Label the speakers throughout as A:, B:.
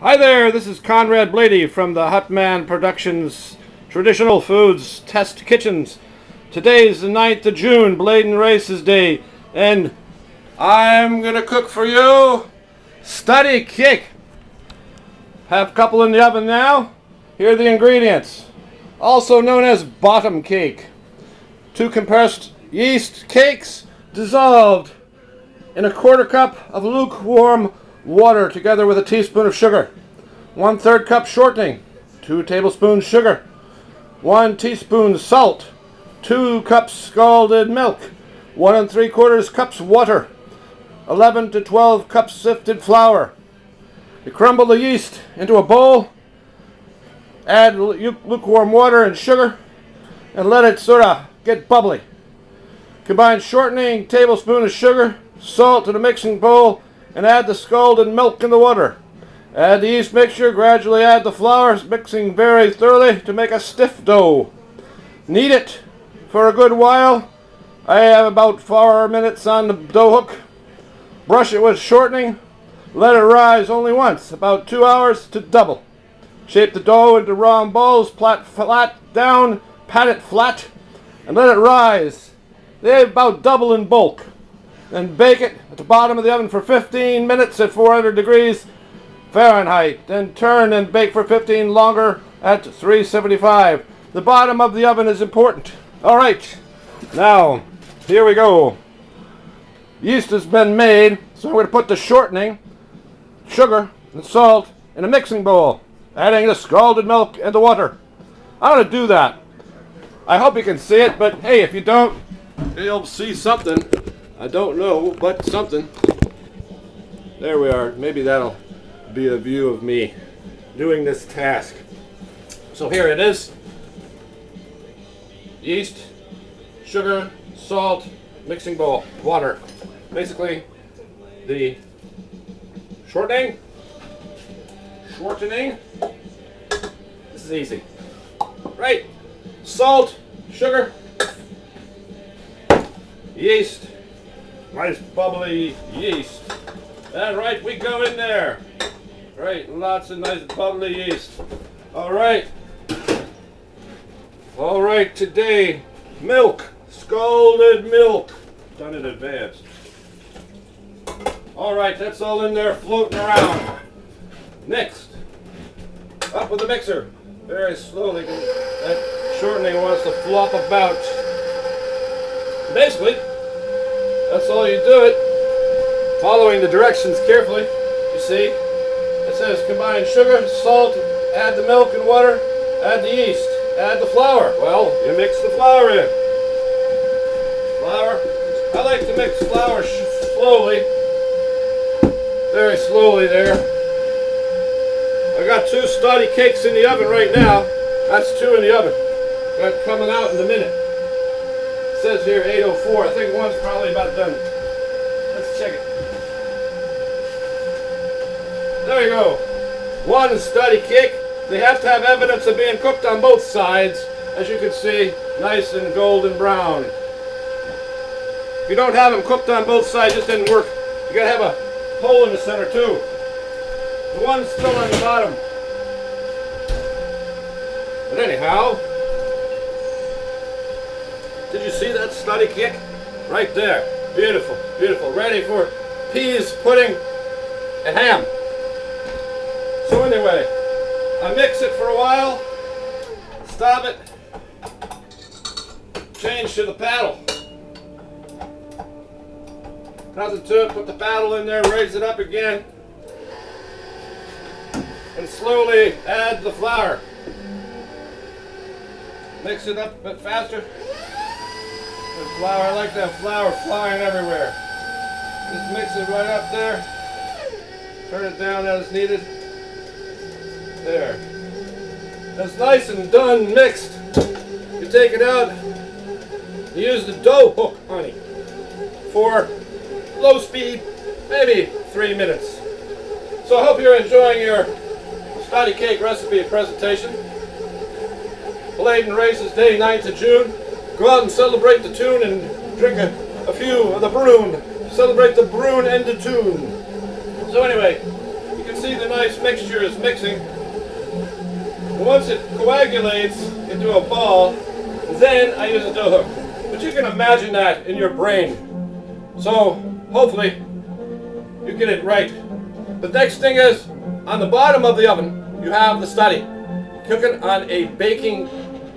A: Hi there, this is Conrad Blady from the Hutman Productions Traditional Foods Test Kitchens. Today's the 9th of June, Bladen Races Day, and I'm gonna cook for you study cake. Have a couple in the oven now. Here are the ingredients. Also known as bottom cake. 2 compressed yeast cakes dissolved in a quarter cup of lukewarm water together with a teaspoon of sugar. 1/3 cup shortening, 2 tablespoons sugar, 1 teaspoon salt, 2 cups scalded milk, 1 3/4 cups water, 11 to 12 cups sifted flour. You crumble the yeast into a bowl, add lukewarm water and sugar, and let it sort of get bubbly. Combine shortening, tablespoon of sugar, salt to the mixing bowl, and add the scalded milk in the water. Add the yeast mixture, gradually add the flour, mixing very thoroughly to make a stiff dough. Knead it for a good while. I have about 4 minutes on the dough hook. Brush it with shortening. Let it rise only once, about 2 hours to double. Shape the dough into round balls, flat down, pat it flat, and let it rise. They about double in bulk. Then bake it at the bottom of the oven for 15 minutes at 400 degrees Fahrenheit. Then turn and bake for 15 longer at 375. The bottom of the oven is important. All right, now here we go. Yeast has been made, so I'm going to put the shortening, sugar, and salt in a mixing bowl, adding the scalded milk and the water. I'm going to do that. I hope you can see it, but hey, if you don't, you'll see something. I don't know, but something. There we are. Maybe that'll be a view of me doing this task. So here it is. Yeast, sugar, salt, mixing bowl, water. Basically, the shortening. This is easy. Right. Salt, sugar, yeast. Nice bubbly yeast. And right, we go in there. Right, lots of nice bubbly yeast. All right. All right, today, milk, scalded milk, done in advance. All right, that's all in there floating around. Next, up with the mixer. Very slowly, that shortening wants to flop about. Basically, that's all you do it, following the directions carefully. You see, it says combine sugar, salt, add the milk and water, add the yeast, add the flour. Well, you mix the flour in. Flour, I like to mix flour slowly, very slowly there. I got 2 study cakes in the oven right now. That's 2 in the oven. Got coming out in a minute. It says here 8:04. I think one's probably about done. Let's check it. There you go. One study cake. They have to have evidence of being cooked on both sides. As you can see, nice and golden brown. If you don't have them cooked on both sides, it didn't work. You gotta have a hole in the center too. The one's still on the bottom. But anyhow, did you see that study cake? Right there. Beautiful, beautiful. Ready for peas, pudding, and ham. So anyway, I mix it for a while, stop it, change to the paddle. Nothing to it, put the paddle in there, raise it up again, and slowly add the flour. Mix it up a bit faster. The flour, I like that flour flying everywhere. Just mix it right up there. Turn it down as needed. There. That's nice and done mixed. You take it out. You use the dough hook, honey, for low speed, maybe 3 minutes. So I hope you're enjoying your study cake recipe presentation. Bladen Races Day, 9th of June. Go out and celebrate the tune and drink a few of the Bruin. Celebrate the Bruin and the tune. So anyway, you can see the nice mixture is mixing. Once it coagulates into a ball, then I use a dough hook. But you can imagine that in your brain. So hopefully you get it right. The next thing is, on the bottom of the oven, you have the study. Cooking on a baking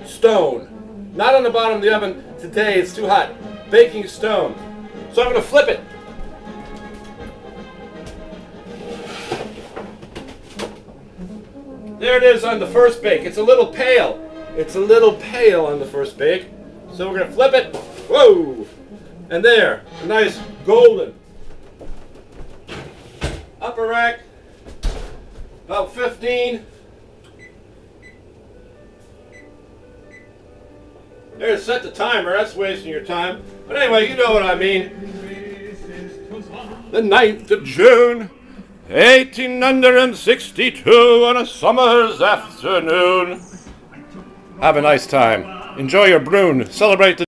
A: stone. Not on the bottom of the oven. Today it's too hot. Baking stone. So I'm going to flip it. There it is on the first bake. It's a little pale. It's a little pale on the first bake. So we're going to flip it. Whoa! And there, a nice golden. Upper rack, about 15. There's set the timer. That's wasting your time. But anyway, you know what I mean. The 9th of June, 1862, on a summer's afternoon. Have a nice time. Enjoy your Brune. Celebrate the